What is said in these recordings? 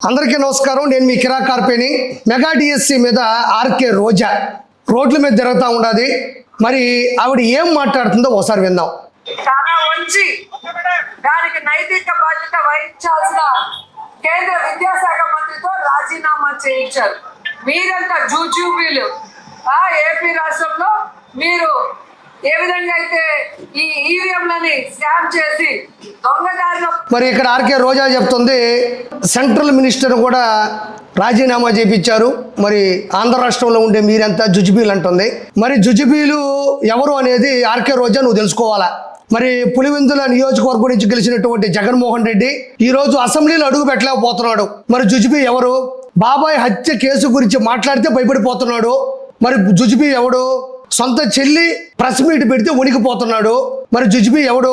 అందరికీ నమస్కారం. నేను మీ కిరా కార్పేని. మెగా డిఎస్సి మీద ఆర్కే రోజా రోడ్ల మీద తిరుగుతూ ఉండాది. మరి ఆవిడ ఏం మాట్లాడుతుందో ఒకసారి విందాం. చాలా వంచి దానికి నైతిక బాధ్యత వహించాల్సిన కేంద్ర విద్యాశాఖ మంత్రితో రాజీనామా చేయించారు. మీరంతా జూజూబీలు ఏపీ రాష్ట్రంలో మీరు ఏ విధంగా అయితే ఈ ఈవీఎంలని స్కామ్ చేసి దొంగదారిలో మరి ఇక్కడ ఆర్కే రోజా చెప్తుంది సెంట్రల్ మినిస్టర్ కూడా రాజీనామా చేయించారు. మరి ఆంధ్ర రాష్ట్రంలో ఉండే మీరంతా జుజుబీలు అంటుంది. మరి జుజుబీలు ఎవరు అనేది ఆర్కే రోజా నువ్వు తెలుసుకోవాలా. మరి పులివెందుల నియోజకవర్గం నుంచి గెలిచినటువంటి జగన్మోహన్ రెడ్డి ఈ రోజు అసెంబ్లీలో అడుగు పెట్టలేకపోతున్నాడు. మరి జుజుబీ ఎవరు? బాబాయ్ హత్య కేసు గురించి మాట్లాడితే భయపడిపోతున్నాడు. మరి జుజుబీ ఎవడు? సొంత చెల్లి ప్రెస్ మీట్ పెడితే వణికిపోతున్నాడు. మరి జుజుబీ ఎవడు?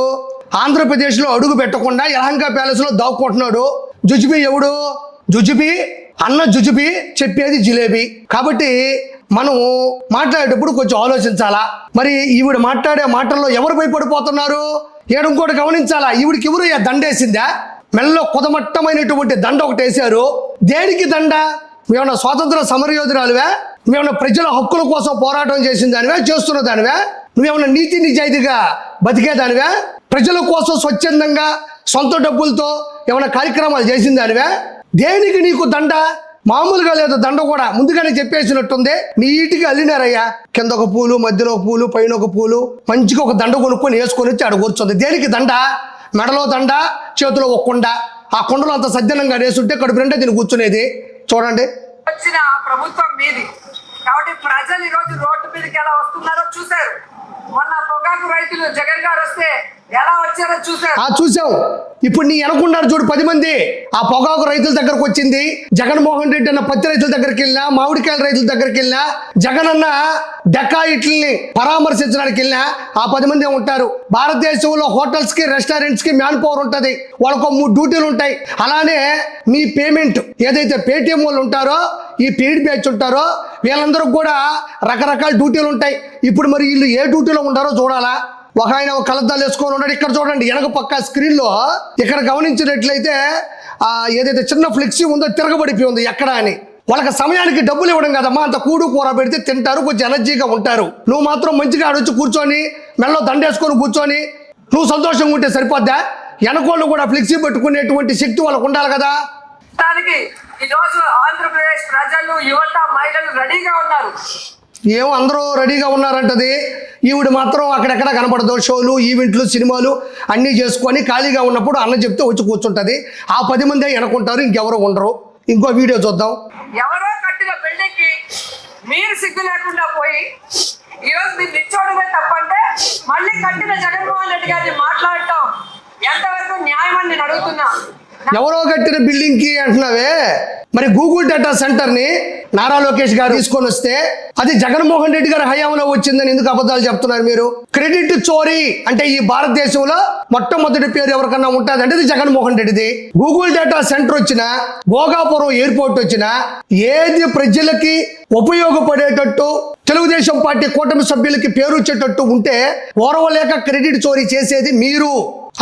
ఆంధ్రప్రదేశ్లో అడుగు పెట్టకుండా యలహంక ప్యాలెస్లో దాక్కుంటున్నాడు. జుజుబీ ఎవడు? జుజుబీ అన్న జుజుబీ చెప్పేది జిలేబీ. కాబట్టి మనం మాట్లాడేటప్పుడు కొంచెం ఆలోచించాలా. మరి ఈవిడ మాట్లాడే మాటల్లో ఎవరు భయపడిపోతున్నారు? ఇంకోటి గమనించాలా. ఈవిడికి ఎవరు దండేసిందా? మెల్లో కుదమట్టమైనటువంటి దండ ఒకటి వేశారు. దేనికి దండ? మేమన్నా స్వాతంత్ర సమరయోధురాలువే? మేమన్నా ప్రజల హక్కుల కోసం పోరాటం చేసిన దానివే? చేస్తున్న దానివే? నువ్వేమన్నా నీతి నిజాయితీగా బతికేదానివే? ప్రజల కోసం స్వచ్ఛందంగా సొంత డబ్బులతో ఏమైనా కార్యక్రమాలు చేసిన దానివే? దేనికి నీకు దండ? మామూలుగా లేదు దండ కూడా, ముందుగానే చెప్పేసినట్టుంది. నీటికి అల్లినారయ్యా. కింద ఒక పూలు, మధ్యలో ఒక పూలు, పైన ఒక పూలు, మంచిగా ఒక దండ కొనుక్కొని వేసుకొని వచ్చి ఆడ కూర్చుంది. దేనికి దండ? మెడలో దండ, చేతిలో ఒక కుండ. ఆ కుండలో అంత సజ్జనంగా వేసుంటే కడుపు నిండా దీన్ని కూర్చునేది. చూడండి, వచ్చిన ప్రభుత్వం మీది కాబట్టి ప్రజలు ఈ రోజు రోడ్డు మీదకి ఎలా వస్తున్నారో చూశారు. మొన్న పొగాకు రైతులు జగన్ గారు వస్తే ఎలా వచ్చారో చూశారు. చూసాం. ఇప్పుడు నీ అనుకున్నారు చూడు 10 మంది ఆ పొగాకు రైతుల దగ్గరకు వచ్చింది. జగన్మోహన్ రెడ్డి అన్న పత్తి రైతుల దగ్గరికి వెళ్ళినా, మామిడికాయల రైతుల దగ్గరికి వెళ్ళినా, జగన్ అన్న డెకాయిట్లని పరామర్శించడానికి వెళ్ళినా ఆ 10 మంది ఉంటారు. భారతదేశంలో హోటల్స్ కి, రెస్టారెంట్స్ కి మ్యాన్ పవర్ ఉంటుంది. వాళ్ళకు 3 డ్యూటీలు ఉంటాయి. అలానే మీ పేమెంట్ ఏదైతే పేటిఎం వాళ్ళు ఉంటారో, ఈ పెయిడ్ బ్యాచ్ ఉంటారో, వీళ్ళందరూ కూడా రకరకాల డ్యూటీలు ఉంటాయి. ఇప్పుడు మరి వీళ్ళు ఏ డ్యూటీలో ఉంటారో చూడాలా. ఒక ఆయన కలద్దాలు వేసుకొని ఉన్నాడు. ఇక్కడ చూడండి, వెనక పక్క స్క్రీన్లో ఇక్కడ గమనించినట్లయితే ఏదైతే చిన్న ఫ్లెక్సీ ఉందో తిరగబడిపోయి ఉంది ఎక్కడ అని. వాళ్ళకి సమయానికి డబ్బులు ఇవ్వడం కదమ్మా. అంత కూడు కూర పెడితే తింటారు, కొంచెం ఎనర్జీగా ఉంటారు. నువ్వు మాత్రం మంచిగా ఆడొచ్చి కూర్చొని మెడలో దండేసుకొని కూర్చొని నువ్వు సంతోషంగా ఉంటే సరిపోద్దా? వెనకోళ్ళు కూడా ఫ్లెక్సీ పెట్టుకునేటువంటి శక్తి వాళ్ళకు ఉండాలి కదా. దానికి ఈరోజు ఆంధ్రప్రదేశ్ ప్రజలు, యువత, మహిళలు రెడీగా ఉన్నారు. ఏమో అందరూ రెడీగా ఉన్నారంటది. ఈవిడ మాత్రం అక్కడెక్కడ కనపడదు. షోలు, ఈవెంట్లు, సినిమాలు అన్నీ చేసుకొని ఖాళీగా ఉన్నప్పుడు అన్న చెప్తే వచ్చి కూర్చుంటుంది. ఆ 10 మంది అనుకుంటారు, ఇంకెవరో ఉండరు. ఇంకో వీడియో చూద్దాం. ఎవరో కట్టిన బిల్డింగ్ కి మీరు సిగ్గు లేకుండా పోయి ఈరోజు మీరు నిల్చోవడమే తప్పంటే మళ్ళీ కట్టిన జగన్మోహన్ రెడ్డి గారిని మాట్లాడటం ఎంతవరకు న్యాయం అని నేను అడుగుతున్నా. ఎవరో కట్టిన బిల్డింగ్ కి అంటున్నావే. మరి గూగుల్ డేటా సెంటర్ ని నారా లోకేష్ గారు తీసుకొని వస్తే అది జగన్మోహన్ రెడ్డి గారి హయాంలో వచ్చిందని ఎందుకు అబద్ధాలు చెప్తున్నారు మీరు? క్రెడిట్ చోరీ అంటే ఈ భారతదేశంలో మొట్టమొదటి పేరు ఎవరికన్నా ఉంటుంది అంటే ఇది జగన్మోహన్ రెడ్డిది. గూగుల్ డేటా సెంటర్ వచ్చినా, భోగాపురం ఎయిర్పోర్ట్ వచ్చినా, ఏది ప్రజలకి ఉపయోగపడేటట్టు తెలుగుదేశం పార్టీ కూటమి సభ్యులకి పేరు వచ్చేటట్టు ఉంటే ఓర్వలేక క్రెడిట్ చోరీ చేసేది మీరు.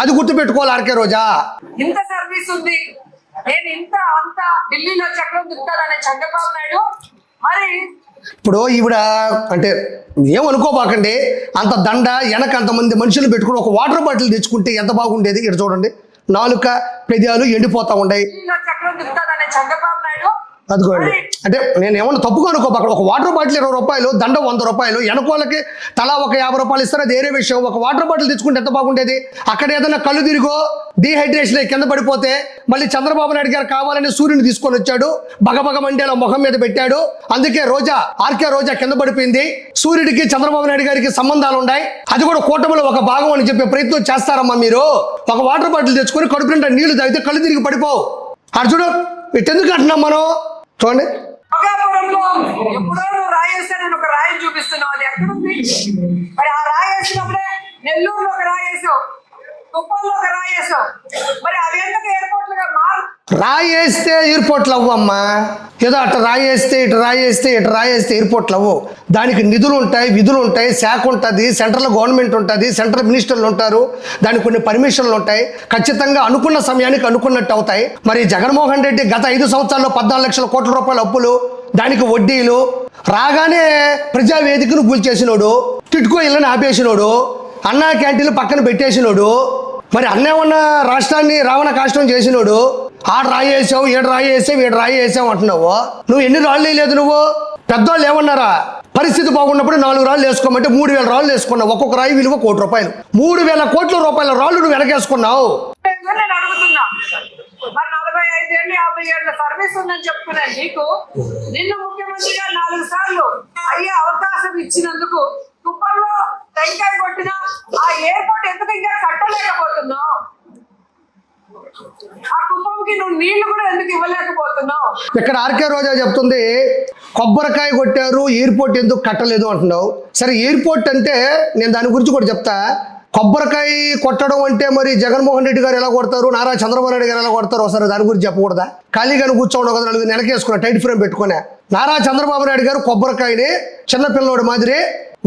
అది గుర్తుపెట్టుకోవాలి ఆర్కే రోజా. ఇంత సర్వీస్ ఉంది, నేను ఇంత అంత ఢిల్లీలో చక్రం తిప్పుతాననే చంద్రబాబు నాయుడు మరి ఇప్పుడు ఈవిడ అంటే ఏమనుకోబాకండి. అంత దండ వెనక అంతమంది మనుషులు పెట్టుకుని ఒక వాటర్ బాటిల్ తెచ్చుకుంటే ఎంత బాగుండేది. ఇక్కడ చూడండి, నాలుక పెదాలు ఎండిపోతా ఉన్నాయి. చక్రం తిప్పుతాననే చంద్రబాబు నాయుడు అదిగోండి. అంటే నేను ఏమన్నా తప్పుగా అనుకోబా. ఒక వాటర్ బాటిల్ 20 రూపాయలు, దండ 100 రూపాయలు, వెనకోళ్ళకి తలా ఒక 50 రూపాయలు ఇస్తారు. అది వేరే విషయం. ఒక వాటర్ బాటిల్ తెచ్చుకుంటే ఎంత బాగుండేది. అక్కడ ఏదైనా కళ్ళు తిరిగో, డీహైడ్రేషన్ అయ్యి కింద పడిపోతే మళ్ళీ చంద్రబాబు నాయుడు గారు కావాలని సూర్యుని తీసుకొని వచ్చాడు, బగబగ మండేలో ముఖం మీద పెట్టాడు. అందుకే రోజా, ఆర్కే రోజా కింద పడిపోయింది. సూర్యుడికి చంద్రబాబు నాయుడు గారికి సంబంధాలు ఉన్నాయి. అది కూడా కూటమిలో ఒక భాగం అని చెప్పే ప్రయత్నం చేస్తారమ్మా మీరు. ఒక వాటర్ బాటిల్ తెచ్చుకొని కడుపు నిండా నీళ్లు తాగితే కళ్ళు తిరిగి పడిపోవు. అర్జుడు ఇట్టెందుకు అంటున్నాం మనం? చూడండి, భోగాపురంలో ఎప్పుడో నువ్వు రాయేస్తే నేను ఒక రాయిని చూపిస్తున్నావు. అది ఎక్కడుంది? మరి ఆ రాయి వేసినప్పుడే నెల్లూరులో ఒక రాయి వేసావు, కుప్పంలో ఒక రాయి వేసావు. మరి అవి ఎందుకు ఎయిర్పోర్ట్లుగా రాయేస్తే ఎయిర్పోర్ట్లు అవ్వమ్మా. ఏదో అటు రాయేస్తే ఇటు రాయేస్తే ఇటు రాయేస్తే ఎయిర్పోర్ట్లు అవ్వు. దానికి నిధులు ఉంటాయి, విధులు ఉంటాయి, శాఖ ఉంటుంది, సెంట్రల్ గవర్నమెంట్ ఉంటుంది, సెంట్రల్ మినిస్టర్లు ఉంటారు, దానికి కొన్ని పర్మిషన్లు ఉంటాయి. ఖచ్చితంగా అనుకున్న సమయానికి అనుకున్నట్టు అవుతాయి. మరి జగన్మోహన్ రెడ్డి గత 5 సంవత్సరాల్లో 14 లక్షల కోట్ల రూపాయల అప్పులు, దానికి వడ్డీలు, రాగానే ప్రజావేదికను కూల్చేసినోడు, టిట్కో ఇళ్ళని ఆపేసినోడు, అన్నా క్యాంటీన్లు పక్కన పెట్టేసినోడు, మరి అన్నేమన్నా రాష్ట్రాన్ని రావణ కాష్టం చేసినోడు, ఆడు రాయేసావు, ఏడు రాయేసావు, ఏడు రాయేసావు అంటున్నావు. నువ్వు ఎన్ని రాళ్ళు వేయలేదు. నువ్వు పెద్దవాళ్ళు ఏమన్నారా, పరిస్థితి బాగున్నప్పుడు 4 రాళ్ళు వేసుకోమంటే 3000 రాళ్ళు వేసుకున్నావు. ఒక్కొక్క రాయి విలువ 1 కోటి రూపాయలు. 3000 కోట్ల రూపాయల రాళ్ళు నువ్వు వెనకేసుకున్నావు. నేను అడుగుతున్నా, మరి 45 ఏళ్ళు 50 ఏళ్ళ సర్వీస్ ఉందని చెప్పుకున్నా నీకు, నిన్ను ముఖ్యమంత్రిగా 4 సార్లు అయ్యే అవకాశం ఇచ్చినందుకు కుప్పంలో టెంకాయ కొట్టిన ఆ ఎయిర్పోర్ట్ ఎందుకు ఇంకా కట్టలేకపోతున్నావు? ఆ కుప్పంకి నువ్వు నీళ్లు కూడా ఎందుకు ఇవ్వలేకపోతున్నావు? ఇక్కడ ఆర్కే రోజా చెప్తుంది, కొబ్బరికాయ కొట్టారు, ఎయిర్పోర్ట్ ఎందుకు కట్టలేదు అంటున్నావు. సరే, ఎయిర్పోర్ట్ అంటే నేను దాని గురించి కూడా చెప్తా. కొబ్బరికాయ కొట్టడం అంటే మరి జగన్మోహన్ రెడ్డి గారు ఎలా కొడతారు, నారా చంద్రబాబు నాయుడు గారు ఎలా కొడతారు, ఒకసారి దాని గురించి చెప్పకూడదా? ఖాళీగానే కూర్చోండి కదా, 4 నెలకేసుకున్నా టైట్ ఫ్రేమ్ పెట్టుకున్నా. నారా చంద్రబాబు నాయుడు గారు కొబ్బరికాయని చిన్నపిల్లవాడు మాదిరి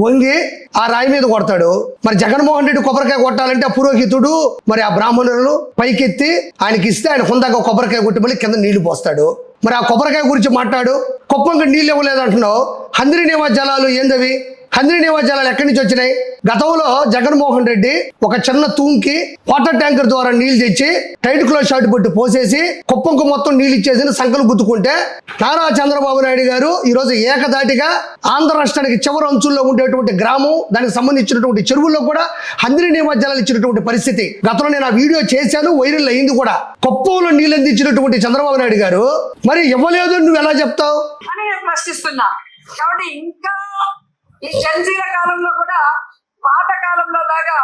వంగి ఆ రాయి మీద కొడతాడు. మరి జగన్మోహన్ రెడ్డి కొబ్బరికాయ కొట్టాలంటే ఆ పురోహితుడు మరి ఆ బ్రాహ్మణులను పైకెత్తి ఆయనకి ఇస్తే ఆయన హుందాగా కొబ్బరికాయ కొట్టి మళ్ళీ కింద నీళ్లు పోస్తాడు. మరి ఆ కొబ్బరికాయ గురించి మాట్లాడు. కుప్పంకి నీళ్ళు ఇవ్వలేదంటున్నావు. హంద్రీ నివా జలాలు ఏందవి? హంద్రీ నివా జలాలు ఎక్కడి నుంచి వచ్చినాయి? గతంలో జగన్మోహన్ రెడ్డి ఒక చిన్న తూంకి వాటర్ ట్యాంకర్ ద్వారా నీళ్లు తెచ్చి టైట్ క్లోజ్ షాట్ పెట్టి పోసేసి కుప్పంకు మొత్తం నీళ్ళు ఇచ్చేసి సంకలు గుద్దుకుంటే, నారా చంద్రబాబు నాయుడు గారు ఈరోజు ఏకదాటిగా ఆంధ్ర రాష్ట్రానికి చివరి అంచుల్లో ఉండేటువంటి గ్రామం, దానికి సంబంధించినటువంటి చెరువుల్లో కూడా హంద్రీ నివా జలాలు ఇచ్చినటువంటి పరిస్థితి. గతంలో నేను ఆ వీడియో చేశాను, వైరల్ అయింది కూడా. కుప్పంలో నీళ్ళు అందించినటువంటి చంద్రబాబు నాయుడు గారు మరి ఇవ్వలేదు నువ్వు ఎలా చెప్తావు అని నేను ప్రశ్నిస్తున్నా. కాబట్టి ఇంకా ఈ జంజీల కాలంలో కూడా పాత కాలంలో లాగా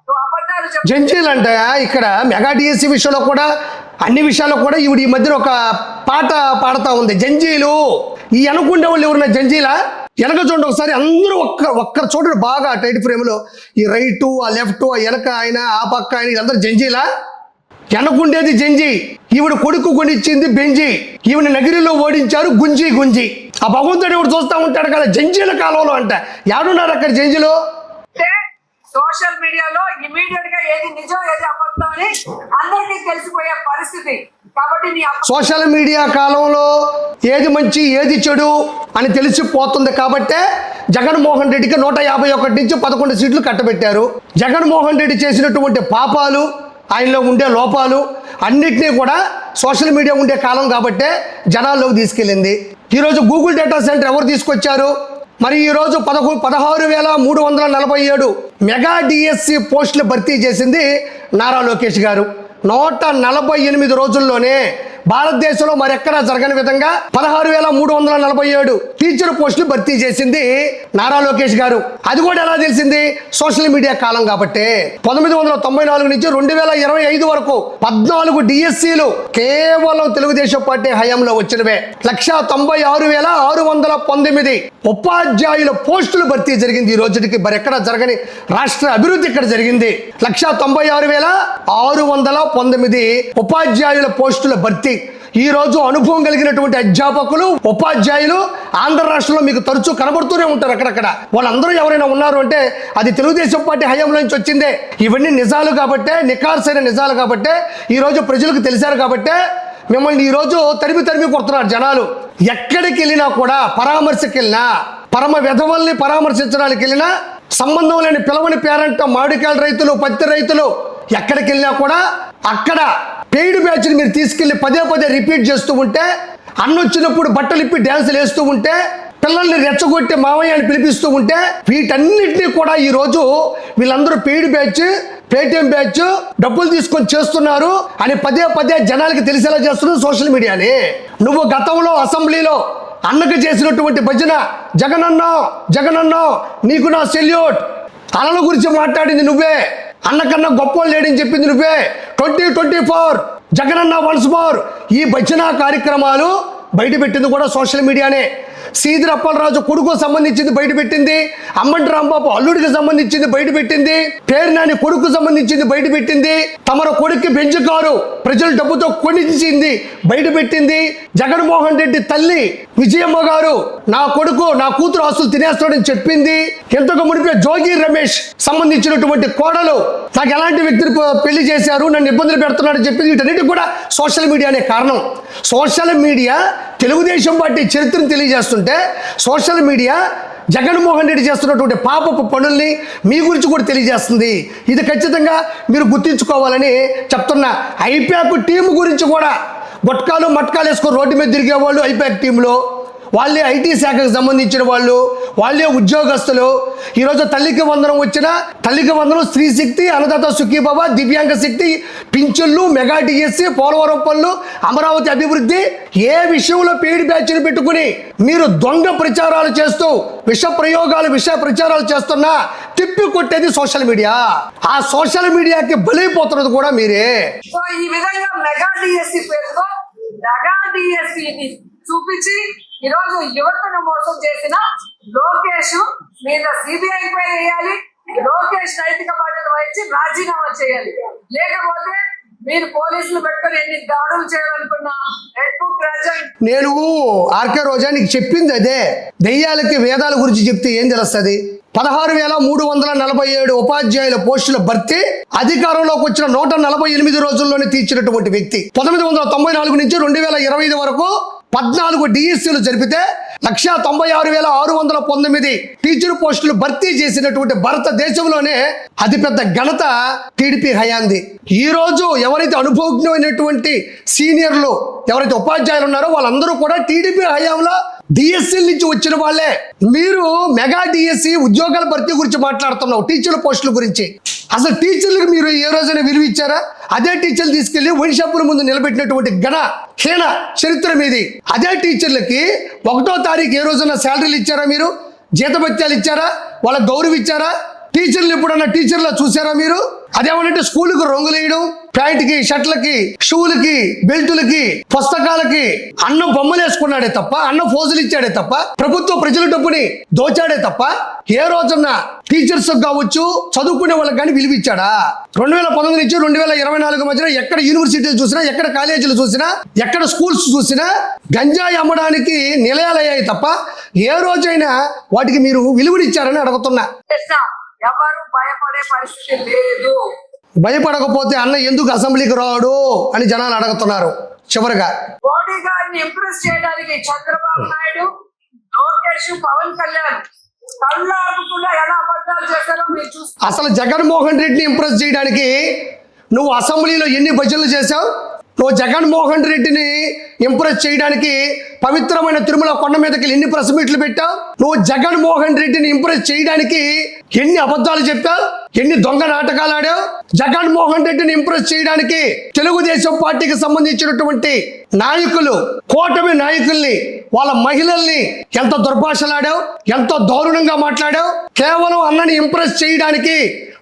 నువ్వు అబద్ధాలు చెప్పు. జంజీలు అంటే ఇక్కడ మెగా డిఎస్సి విషయంలో కూడా అన్ని విషయాల్లో కూడా ఈవిడ ఈ మధ్యన ఒక పాట పాడుతూ ఉంది, జంజీలు. ఈ అనుకుండే వాళ్ళు ఎవరున్నా జంజీలా? వెనక చూడండి ఒకసారి, అందరూ ఒక్కరు చూడండి బాగా టైట్ ఫ్రేమ్లో. ఈ రైటు, ఆ లెఫ్ట్, ఆ వెనక ఆయన, ఆ పక్క ఆయన, వీళ్ళందరూ జంజీలా? వెనకుండేది జంజి. ఈవిడ కొడుకు కొనిచ్చింది బెంజి. ఈవిడ నగిరిలో ఓడించారు గుంజి గుంజి. ఆ భగవంతుడు ఎవడు చూస్తూ ఉంటాడు కదా జంజీల కాలంలో అంట. ఎవడున్నారు అక్కడ జంజిలో? సోషల్ మీడియాలో ఇమీడియట్ గా ఏది నిజం ఏది అబద్ధం అని అందరికీ తెలిసిపోయే పరిస్థితి. కాబట్టి సోషల్ మీడియా కాలంలో ఏది మంచి ఏది చెడు అని తెలిసిపోతుంది. కాబట్టే జగన్మోహన్ రెడ్డికి 151 నుంచి 11 సీట్లు కట్టబెట్టారు. జగన్మోహన్ రెడ్డి చేసినటువంటి పాపాలు, ఆయనలో ఉండే లోపాలు అన్నిటినీ కూడా సోషల్ మీడియా ఉండే కాలం కాబట్టే జనాల్లోకి తీసుకెళ్ళింది. ఈరోజు గూగుల్ డేటా సెంటర్ ఎవరు తీసుకొచ్చారు? మరి ఈరోజు 16,347 మెగా డిఎస్సి పోస్టులు భర్తీ చేసింది నారా లోకేష్ గారు. 148 రోజుల్లోనే భారతదేశంలో మరెక్కడా జరగని విధంగా 16,347 టీచర్ పోస్టులు భర్తీ చేసింది నారా లోకేష్ గారు. అది కూడా ఎలా తెలిసింది? సోషల్ మీడియా కాలం కాబట్టి. 1994 నుంచి 2025 వరకు 14 డిఎస్సీలు కేవలం తెలుగుదేశం పార్టీ హయాంలో వచ్చినవే. 196,619 ఉపాధ్యాయుల పోస్టులు భర్తీ జరిగింది. ఈ రోజుకి మరెక్కడ జరగని రాష్ట్ర అభివృద్ధి ఇక్కడ జరిగింది. 196,619 ఉపాధ్యాయుల పోస్టుల భర్తీ. ఈ రోజు అనుభవం కలిగినటువంటి అధ్యాపకులు, ఉపాధ్యాయులు ఆంధ్ర రాష్ట్రంలో మీకు తరచూ కనబడుతూనే ఉంటారు. అక్కడక్కడ వాళ్ళందరూ ఎవరైనా ఉన్నారు అంటే అది తెలుగుదేశం పార్టీ హయాంలో నుంచి వచ్చిందే. ఇవన్నీ నిజాలు కాబట్టే, నిఖార్సైన నిజాలు కాబట్టే ఈరోజు ప్రజలకు తెలిసారు కాబట్టే మిమ్మల్ని ఈరోజు తరిమి కొడుతున్నారు జనాలు. ఎక్కడికి వెళ్ళినా కూడా, పరామర్శకి వెళ్ళినా, పరమ వెధవల్ని పరామర్శించడానికి వెళ్ళినా, సంబంధం లేని పిలవని పేరంట మామిడికాయల రైతులు, పత్తి రైతులు ఎక్కడికి వెళ్ళినా కూడా అక్కడ పెయిడ్ బ్యాచ్ని మీరు తీసుకెళ్లి పదే రిపీట్ చేస్తూ ఉంటే, అన్నొచ్చినప్పుడు బట్టలు ఇప్పి డ్యాన్సులు వేస్తూ ఉంటే, పిల్లల్ని రెచ్చగొట్టి మావయ్య అని పిలిపిస్తూ ఉంటే, వీటన్నిటినీ కూడా ఈరోజు వీళ్ళందరూ పెయిడ్ బ్యాచ్, పేటిఎం బ్యాచ్, డబ్బులు తీసుకొని చేస్తున్నారు అని పదే జనాలకి తెలిసేలా చేస్తున్నారు సోషల్ మీడియాని. నువ్వు గతంలో అసెంబ్లీలో అన్నకు చేసినటువంటి భజన, జగనన్న నీకు నా సెల్యూట్, అన్నల గురించి మాట్లాడింది నువ్వే, అన్నకన్నా గొప్ప లేడని చెప్పింది నువ్వే. 2024 జగనన్న వన్స్ మోర్, ఈ భజన కార్యక్రమాలు బయట పెట్టింది కూడా సోషల్ మీడియానే. సీదిరి అప్పలరాజు కొడుకు సంబంధించింది బయట పెట్టింది, అమ్మంటి రాంబాబు అల్లుడికి సంబంధించింది బయట పెట్టింది, పేర్నాని కొడుకు సంబంధించింది బయట పెట్టింది, తమర కొడుక్కి బెంచ్ కారు ప్రజల డబ్బుతో కొనిచ్చింది బయట పెట్టింది, జగన్మోహన్ రెడ్డి తల్లి విజయమ్మ గారు నా కొడుకు నా కూతురు ఆస్తులు తినేస్తాడని చెప్పింది, ఇంతకు మునిపే జోగి రమేష్ సంబంధించినటువంటి కోడలు నాకు ఎలాంటి వ్యక్తిని పెళ్లి చేశారు, నన్ను ఇబ్బందులు పెడుతున్నాడని చెప్పింది. వీటన్నిటికీ కూడా సోషల్ మీడియానే కారణం. సోషల్ మీడియా తెలుగుదేశం పార్టీ చరిత్రను తెలియజేస్తుంటే, సోషల్ మీడియా జగన్మోహన్ రెడ్డి చేస్తున్నటువంటి పాపపు పనుల్ని మీ గురించి కూడా తెలియజేస్తుంది. ఇది ఖచ్చితంగా మీరు గుర్తించుకోవాలని చెప్తున్నా. ఐపాక్ టీం గురించి కూడా గొట్కాలు మట్కాలు వేసుకొని రోడ్డు మీద తిరిగేవాళ్ళు ఐపాక్ టీంలో, వాళ్ళే ఐటీ శాఖకు సంబంధించిన వాళ్ళు, వాళ్ళే ఉద్యోగస్తులు. ఈరోజు తల్లికి వందనం వచ్చిన తల్లికి వందనం, స్త్రీ శక్తి, అన్నదాత సుఖీబాబ, దివ్యాంగ శక్తి, పింఛన్లు, మెగా డిఎస్సి, పోలవరం పనులు, అమరావతి అభివృద్ధి, ఏ విషయంలో పెయిడ్ బ్యాచ్లు పెట్టుకుని మీరు దొంగ ప్రచారాలు చేస్తూ విష ప్రచారాలు చేస్తున్నా తిప్పి కొట్టేది సోషల్ మీడియా. ఆ సోషల్ మీడియాకి బలైపోతున్నది కూడా మీరే. సో ఈ విధంగా మెగా డిఎస్సి పేరుతో మెగా డిఎస్సిని చూపించి ఈరోజు యువతను మోసం చేసిన లోకేష్ మీద సిబిఐ ఎంక్వైరీ చేయాలి. లోకేష్ నైతిక బాధ్యత వహించి రాజీనామా చేయాలి. లేకపోతే మీరు పోలీసులు పెట్టుకొని ఎన్ని దాడులు చేయాలనుకున్నా రెడ్ బుక్ రాజన్. నేను ఆర్కే రోజా నీకు చెప్పింది అదే. దెయ్యాలకి వేదాల గురించి చెప్తే ఏం తెలుస్తుంది? 16,347 ఉపాధ్యాయుల పోస్టుల భర్తీ అధికారంలోకి వచ్చిన 148 రోజుల్లోనే తీర్చినటువంటి వ్యక్తి. 1994 నుంచి 2025 వరకు 14 డిఎస్సీలు జరిపితే 196,619 టీచర్ పోస్టులు భర్తీ చేసినటువంటి భారతదేశంలోనే అతిపెద్ద ఘనత టీడీపీ హయాంది. ఈ రోజు ఎవరైతే అనుభవజ్ఞమైనటువంటి సీనియర్లు ఎవరైతే ఉపాధ్యాయులు ఉన్నారో వాళ్ళందరూ కూడా టీడీపీ హయాంలో డిఎస్సీల నుంచి వచ్చిన వాళ్ళే. మీరు మెగా డిఎస్సి ఉద్యోగాల భర్తీ గురించి మాట్లాడుతున్నావు, టీచర్ల పోస్టుల గురించి. అసలు టీచర్లకు మీరు ఏ రోజైనా విలువ ఇచ్చారా? అదే టీచర్లు తీసుకెళ్లి వైన్ షాపుల ముందు నిలబెట్టినటువంటి హీన చరిత్ర మీది. అదే టీచర్లకి 1వ తారీఖు ఏ రోజున శాలరీలు ఇచ్చారా? మీరు జీతభత్యాలు ఇచ్చారా? వాళ్ళకి గౌరవం ఇచ్చారా? టీచర్లు ఎప్పుడన్నా టీచర్లా చూసారా మీరు? అదేమనంటే స్కూలుకు రంగులు వేయడం, ప్యాంట్కి, షర్ట్లకి, షూలకి, బెల్టులకి, పుస్తకాలకి అన్నం బొమ్మలు వేసుకున్నాడే తప్ప, అన్నం ఫోజులు ఇచ్చాడే తప్ప, ప్రభుత్వ ప్రజల డబ్బుని దోచాడే తప్ప ఏ రోజున టీచర్స్ కావచ్చు చదువుకునే వాళ్ళకి కానీ విలువ ఇచ్చాడా? 2019 నుంచి 2024 మధ్యన ఎక్కడ యూనివర్సిటీలు చూసినా, ఎక్కడ కాలేజీలు చూసినా, ఎక్కడ స్కూల్స్ చూసినా గంజాయి అమ్మడానికి నిలయాలయ్యాయి తప్ప ఏ రోజైనా వాటికి మీరు విలువనిచ్చారని అడుగుతున్నా. ఎవరు భయపడే పరిస్థితి లేదు. భయపడకపోతే అన్న ఎందుకు అసెంబ్లీకి రాడు అని జనాలు అడుగుతున్నారు. చివరిగా మోడీ గారిని ఇంప్రెస్ చేయడానికి చంద్రబాబు నాయుడు, లోకేష్, పవన్ కళ్యాణ్ కళ్ళాకుండా ఎలా అబద్ధాలు చేశారో మీరు చూస్తారు. అసలు జగన్మోహన్ రెడ్డిని ఇంప్రెస్ చేయడానికి నువ్వు అసెంబ్లీలో ఎన్ని భజనలు చేశావు? నువ్వు జగన్మోహన్ రెడ్డిని ఇంప్రెస్ చేయడానికి పవిత్రమైన తిరుమల కొండ మీదకి ఎన్ని ప్రెస్ మీట్లు పెట్టావు? నువ్వు జగన్మోహన్ రెడ్డిని ఇంప్రెస్ చేయడానికి ఎన్ని అబద్ధాలు చెప్పావు? ఎన్ని దొంగ నాటకాలు ఆడావు? జగన్మోహన్ రెడ్డిని ఇంప్రెస్ చేయడానికి తెలుగుదేశం పార్టీకి సంబంధించినటువంటి నాయకులు, కూటమి నాయకుల్ని, వాళ్ళ మహిళల్ని ఎంత దుర్భాషలాడావు, ఎంతో దారుణంగా మాట్లాడావు. కేవలం అన్నని ఇంప్రెస్ చేయడానికి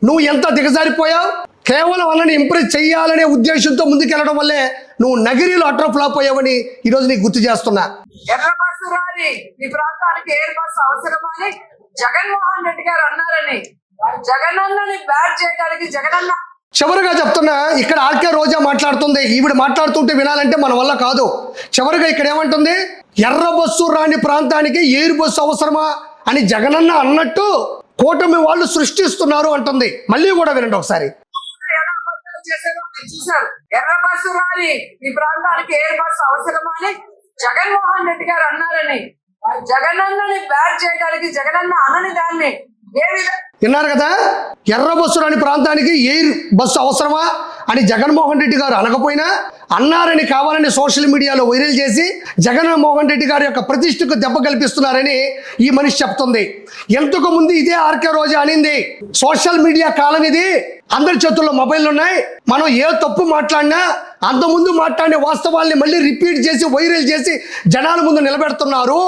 నువ్వు ఎంత దిగజారిపోయావు. కేవలం అన్నని ఇంప్రెస్ చేయాలనే ఉద్దేశంతో ముందుకెళ్లడం వల్లే నువ్వు నగిరిలో అటర్ ఫ్లాప్ అయ్యావని ఈరోజు నీకు గుర్తు చేస్తున్నా. ఎర్ర బస్సు రాని ఈ ప్రాంతానికి ఎయిర్ బస్సు అవసరమని జగన్మోహన్ రెడ్డి గారు అన్నారని జగనన్నని బ్యాట్ చేయడానికి జగనన్న. చివరిగా చెప్తున్నా, ఇక్కడ ఆర్కే రోజా మాట్లాడుతుంది. ఈవిడ మాట్లాడుతుంటే వినాలంటే మన వల్ల కాదు. చివరిగా ఇక్కడ ఏమంటుంది? ఎర్ర బస్సు రాని ప్రాంతానికి ఎయిర్ బస్సు అవసరమా అని జగనన్న అన్నట్టు కూటమి వాళ్ళు సృష్టిస్తున్నారు అంటుంది. మళ్ళీ కూడా వినండి ఒకసారి. చూశారు. ఎర్ర బస్సు రాని ఈ ప్రాంతానికి ఎయిర్ బస్సు అవసరమా అని జగన్మోహన్ రెడ్డి గారు అన్నారని జగనన్నని బ్యాట్ చేయడానికి జగనన్న అనని దాన్ని ఏ విధంగా విన్నారు కదా? ఎర్ర బస్సు రాని ప్రాంతానికి ఎయిర్ బస్సు అవసరమా అని జగన్మోహన్ రెడ్డి గారు అనకపోయినా అన్నారని కావాలని సోషల్ మీడియాలో వైరల్ చేసి జగన్మోహన్ రెడ్డి గారి యొక్క ప్రతిష్టకు దెబ్బ కల్పిస్తున్నారని ఈ మనిషి చెప్తుంది. ఎంతకు ముందు ఇదే ఆర్కే రోజా అనింది, సోషల్ మీడియా కాలం ఇది, అందరి చేతుల్లో మొబైల్ ఉన్నాయి, మనం ఏ తప్పు మాట్లాడినా అంతకుముందు మాట్లాడే వాస్తవాల్ని మళ్ళీ రిపీట్ చేసి వైరల్ చేసి జనాల ముందు నిలబెడతారు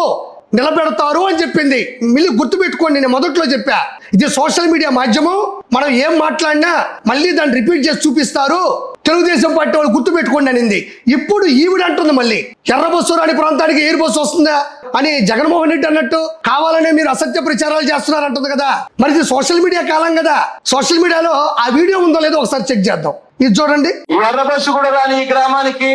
అని చెప్పింది. మళ్ళీ గుర్తుపెట్టుకోండి, నేను మొదట్లో చెప్పా, ఇది సోషల్ మీడియా మాధ్యమం. మనం ఏం మాట్లాడినా మళ్ళీ దాన్ని రిపీట్ చేసి చూపిస్తారు. తెలుగుదేశం పార్టీ వాళ్ళు గుర్తుపెట్టుకోండి అనింది. ఇప్పుడు ఈవిడ అంటుంది మళ్ళీ ఎర్రబస్సు రాని ప్రాంతానికి ఎయిర్ బస్సు వస్తుందా అని జగన్మోహన్ రెడ్డి అన్నట్టు కావాలనే మీరు అసత్య ప్రచారాలు చేస్తున్నారంటుంది కదా. మరి ఇది సోషల్ మీడియా కాలం కదా, సోషల్ మీడియాలో ఆ వీడియో ఉందో లేదో ఒకసారి చెక్ చేద్దాం. ఇది చూడండి. ఎర్ర బస్సు కూడా రాని ఈ గ్రామానికి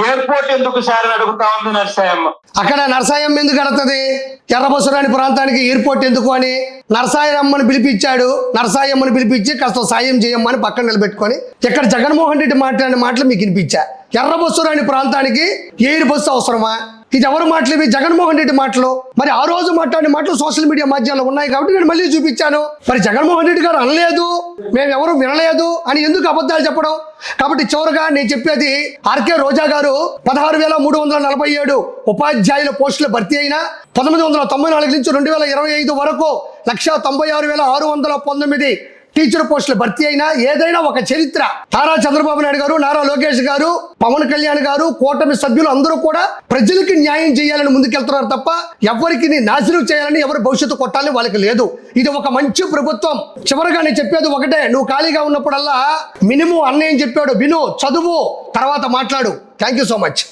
ఎయిర్పోర్ట్ ఎందుకు సార్ అని అడుగుతా ఉంది నరసాయమ్మ. అక్కడ నరసాయమ్మ ఎందుకు అడుగుతుంది? ఎర్రబస్సు రాని ప్రాంతానికి ఎయిర్పోర్ట్ ఎందుకు అని నరసాయమ్మని పిలిపించాడు. నరసాయమ్మని పిలిపించి కాస్త సాయం చేయమ్మని పక్కన నిలబెట్టుకొని ఇక్కడ జగన్మోహన్ రెడ్డి మాట్లాడిన మాటలు మీకు వినిపించా. ఎర్రబస్సు రాని ప్రాంతానికి ఎయిర్ బస్సు అవసరమా? ఇది ఎవరు మాటలు? ఇవి జగన్మోహన్ రెడ్డి మాటలు. మరి ఆ రోజు మాట్లాడిన మాటలు సోషల్ మీడియా మాధ్యమాల్లో ఉన్నాయి కాబట్టి నేను మళ్ళీ చూపించాను. మరి జగన్మోహన్ రెడ్డి గారు అనలేదు, మేము ఎవరు వినలేదు అని ఎందుకు అబద్ధాలు చెప్పడం? కాబట్టి చివరిగా నేను చెప్పేది, ఆర్కే రోజా గారు 16,347 ఉపాధ్యాయుల పోస్టుల భర్తీ అయినా 1994 నుంచి 2025 వరకు 196,619 టీచర్ పోస్టుల భర్తీ అయినా ఏదైనా ఒక చరిత్ర. నారా చంద్రబాబు నాయుడు గారు, నారా లోకేష్ గారు, పవన్ కళ్యాణ్ గారు, కూటమి సభ్యులు అందరూ కూడా ప్రజలకి న్యాయం చేయాలని ముందుకెళ్తున్నారు తప్ప ఎవరికి నాశనం చేయాలని, ఎవరి భవిష్యత్తు కొట్టాలని వాళ్ళకి లేదు. ఇది ఒక మంచి ప్రభుత్వం. చివరిగా నేను చెప్పేది ఒకటే, నువ్వు ఖాళీగా ఉన్నప్పుడల్లా మినిమం అన్నయ్య చెప్పాడు విను, చదువు, తర్వాత మాట్లాడు. Thank you so much.